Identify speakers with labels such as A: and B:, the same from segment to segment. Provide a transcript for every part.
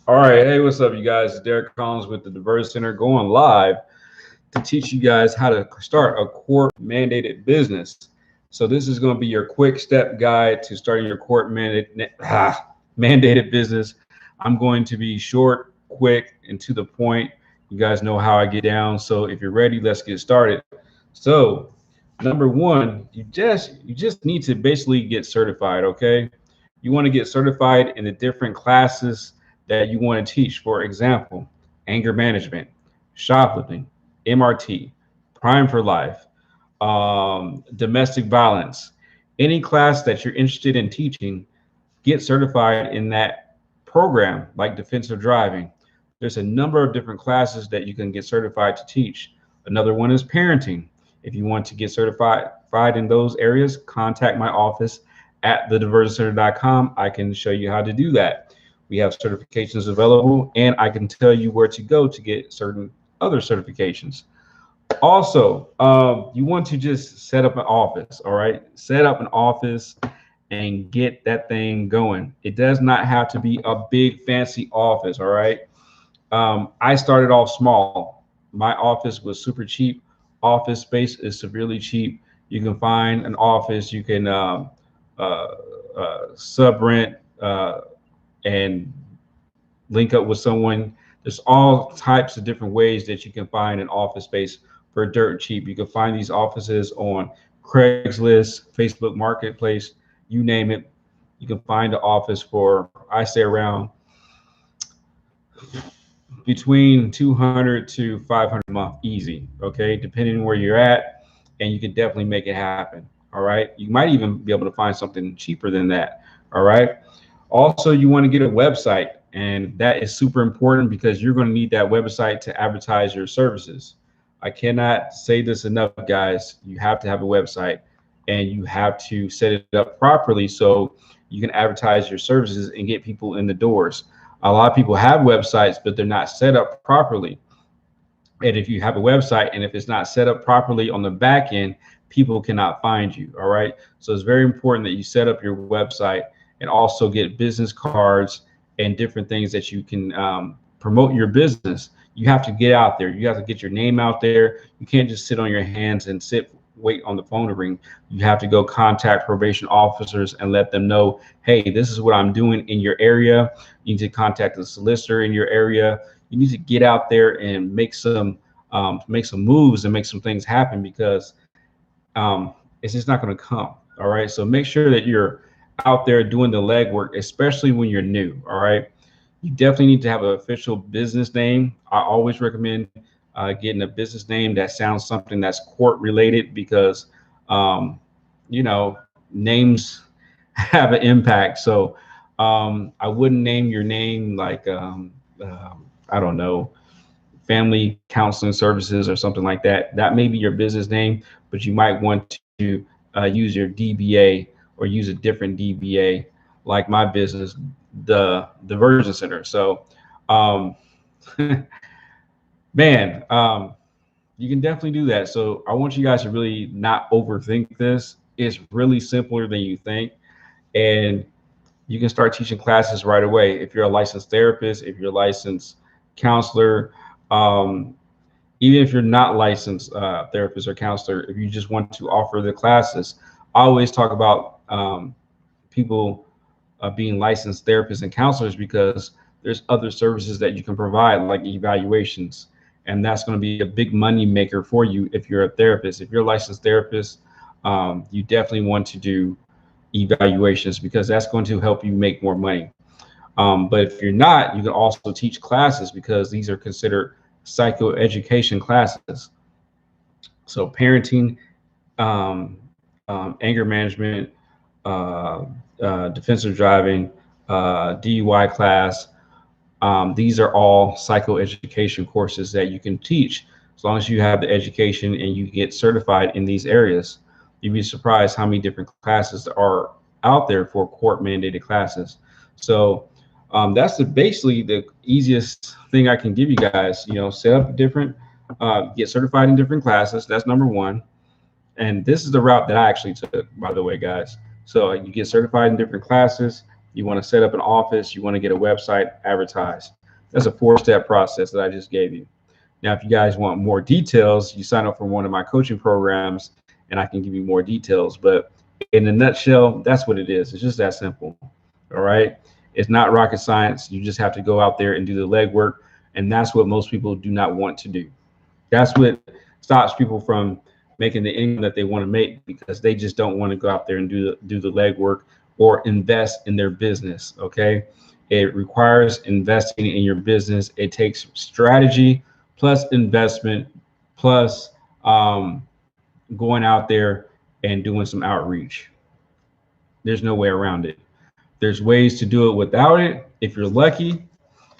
A: All right, hey, what's up, you guys? It's Derek Collins with the Diverse Center going live to teach you guys how to start a court mandated business. So this is going to be your quick step guide to starting your mandated business. I'm going to be short, quick, and to the point. You guys know how I get down. So if you're ready, let's get started. So number one, you just need to basically get certified. Okay, you want to get certified in the different classes that you want to teach. For example, anger management, shoplifting, MRT, crime for life, domestic violence, any class that you're interested in teaching, get certified in that program, like defensive driving. There's a number of different classes that you can get certified to teach. Another one is parenting. If you want to get certified in those areas, contact my office at thediversioncenter.com. I can show you how to do that. We have certifications available, and I can tell you where to go to get certain other certifications. Also, you want to just set up an office. All right, set up an office and get that thing going. It does not have to be a big fancy office. All right. I started off small. My office was super cheap. Office space is severely cheap. You can find an office. You can uh, sub rent and link up with someone. There's all types of different ways that you can find an office space for dirt cheap. You can find these offices on Craigslist, Facebook Marketplace, you name it. You can find an office for, I say, around between 200 to 500 a month, easy. Okay, depending on where you're at, and you can definitely make it happen. All right, you might even be able to find something cheaper than that. All right. Also, you want to get a website, and that is super important because you're going to need that website to advertise your services. I cannot say this enough, guys. You have to have a website, and you have to set it up properly so you can advertise your services and get people in the doors. A lot of people have websites, but they're not set up properly. And if you have a website and if it's not set up properly on the back end, people cannot find you. All right. So it's very important that you set up your website and also get business cards and different things that you can promote your business. You have to get out there. You have to get your name out there. You can't just sit on your hands and wait on the phone to ring. You have to go contact probation officers and let them know, hey, this is what I'm doing in your area. You need to contact the solicitor in your area. You need to get out there and make some moves and make some things happen because it's just not going to come. All right. So make sure that you're out there doing the legwork, especially when you're new. All right. You definitely need to have an official business name. I always recommend getting a business name that sounds something that's court related because, um, names have an impact. So I wouldn't name your name like, I don't know, family counseling services or something like that. That may be your business name, but you might want to use your DBA or use a different DBA, like my business, the Diversion Center. So, um, man, you can definitely do that. So I want you guys to really not overthink this. It's really simpler than you think, and you can start teaching classes right away. If you're a licensed therapist, if you're a licensed counselor, um, even if you're not licensed therapist or counselor, if you just want to offer the classes, I always talk about people being licensed therapists and counselors because there's other services that you can provide, like evaluations, and that's going to be a big money maker for you if you're a therapist. If you're a licensed therapist, you definitely want to do evaluations because that's going to help you make more money. But if you're not, you can also teach classes because these are considered psychoeducation classes. So parenting, um, anger management, uh, defensive driving, DUI class. These are all psychoeducation courses that you can teach as long as you have the education and you get certified in these areas. You'd be surprised how many different classes are out there for court mandated classes. So that's basically the easiest thing I can give you guys. Set up different, get certified in different classes. That's number one. And this is the route that I actually took, by the way, guys. So you get certified in different classes. You want to set up an office. You want to get a website, advertise. That's a 4-step process that I just gave you. Now, if you guys want more details, you sign up for one of my coaching programs and I can give you more details. But in a nutshell, that's what it is. It's just that simple. All right. It's not rocket science. You just have to go out there and do the legwork. And that's what most people do not want to do. That's what stops people from making the income that they want to make, because they just don't want to go out there and do the legwork or invest in their business. Okay. It requires investing in your business. It takes strategy plus investment plus going out there and doing some outreach. There's no way around it. There's ways to do it without it. If you're lucky,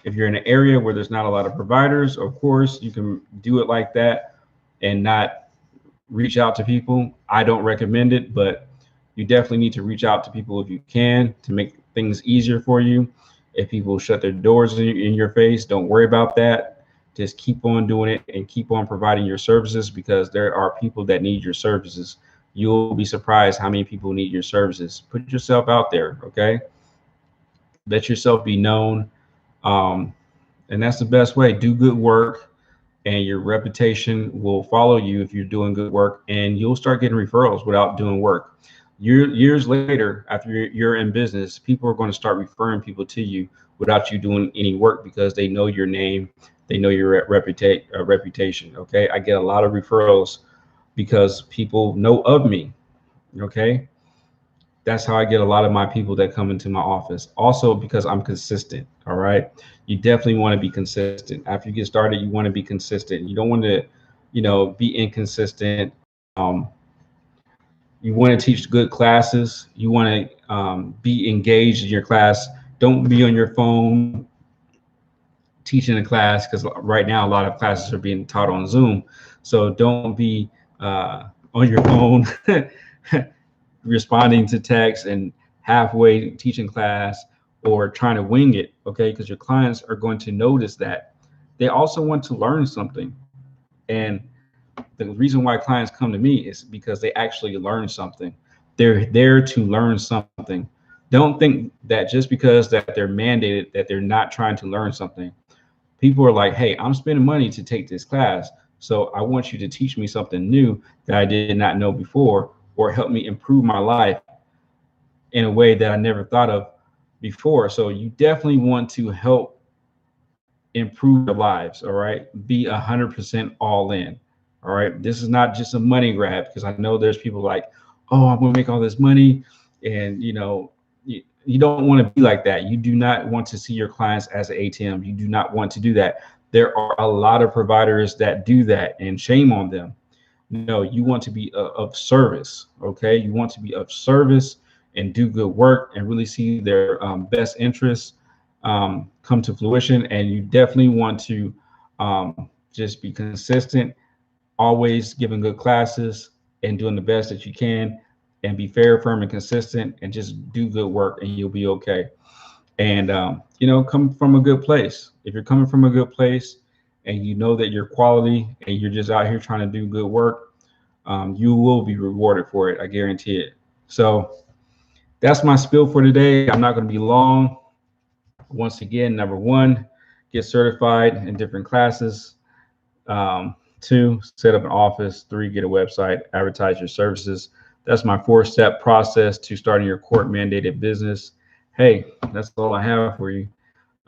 A: if you're in an area where there's not a lot of providers, of course, you can do it like that and not reach out to people. I don't recommend it, but you definitely need to reach out to people if you can to make things easier for you. If people shut their doors in your face, don't worry about that. Just keep on doing it and keep on providing your services, because there are people that need your services. You'll be surprised how many people need your services. Put yourself out there, okay? Let yourself be known. Um, and that's the best way. Do good work, and your reputation will follow you if you're doing good work, and you'll start getting referrals without doing work. Years later, after you're in business, people are going to start referring people to you without you doing any work, because they know your name, they know your reputation. Okay, I get a lot of referrals because people know of me. Okay, that's how I get a lot of my people that come into my office. Also, because I'm consistent. All right. You definitely want to be consistent. After you get started, you want to be consistent. You don't want to, be inconsistent. Um, you want to teach good classes. You want to be engaged in your class. Don't be on your phone teaching a class, because right now a lot of classes are being taught on Zoom. So don't be on your phone responding to text and halfway teaching class, or trying to wing it, okay? Because your clients are going to notice that. They also want to learn something. And the reason why clients come to me is because they actually learn something. They're there to learn something. Don't think that just because that they're mandated that they're not trying to learn something. People are like, hey, I'm spending money to take this class, so I want you to teach me something new that I did not know before, or help me improve my life in a way that I never thought of before. So you definitely want to help improve their lives. All right. Be 100% all in. All right. This is not just a money grab, because I know there's people like, oh, I'm going to make all this money. And, you don't want to be like that. You do not want to see your clients as an ATM. You do not want to do that. There are a lot of providers that do that, and shame on them. No, you want to be of service. Okay. You want to be of service and do good work and really see their best interests come to fruition. And you definitely want to just be consistent, always giving good classes and doing the best that you can, and be fair, firm, and consistent, and just do good work, and you'll be okay. And come from a good place. If you're coming from a good place and you know that you're quality and you're just out here trying to do good work, you will be rewarded for it. I guarantee it. So that's my spiel for today. I'm not going to be long. Once again, number one, get certified in different classes. 2, set up an office. 3, get a website, advertise your services. That's my 4-step process to starting your court mandated business. Hey, that's all I have for you.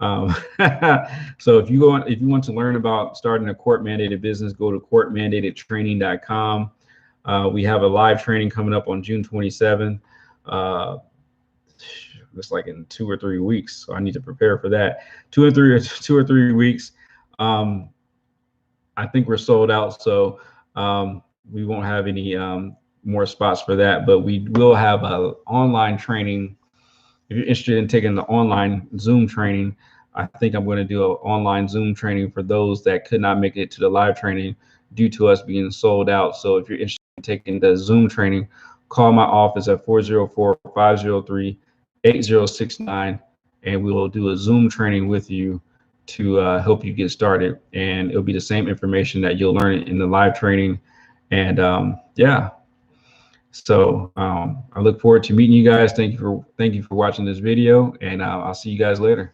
A: So if you want to learn about starting a court mandated business, go to courtmandatedtraining.com. We have a live training coming up on June 27th. It's like in 2 or 3 weeks, so I need to prepare for that. 2 or 3 weeks. I think we're sold out, so we won't have any more spots for that, but we will have an online training. If you're interested in taking the online Zoom training, I think I'm going to do an online Zoom training for those that could not make it to the live training due to us being sold out. So if you're interested in taking the Zoom training, call my office at 404-503-8069, and we will do a Zoom training with you to help you get started. And it'll be the same information that you'll learn in the live training. And yeah, So I look forward to meeting you guys. Thank you for watching this video, and I'll see you guys later.